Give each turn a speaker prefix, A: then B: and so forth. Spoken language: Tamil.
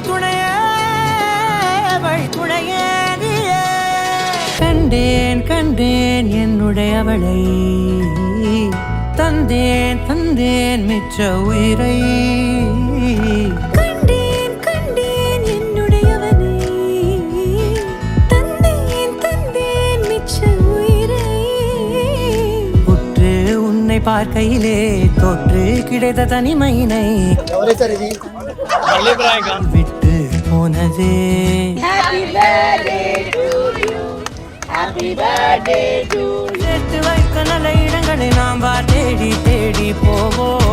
A: வழித்துணையே வழித்துணையே நீயே. கண்டேன் கண்டேன் என்னுடையவளை, தந்தேன் தந்தேன் மிச்ச உயிரை.
B: கண்டேன் கண்டேன் என்னுடையவனை, தந்தேன் தந்தேன் மிச்ச உயிரை.
A: உற்று உன்னை பார்க்கையிலே தொற்று கிடைத்த தனிமையினை விட்டு போனதே. சேர்த்து வைக்க நல்ல இடங்களை நாம் தேடி தேடி போவோம்.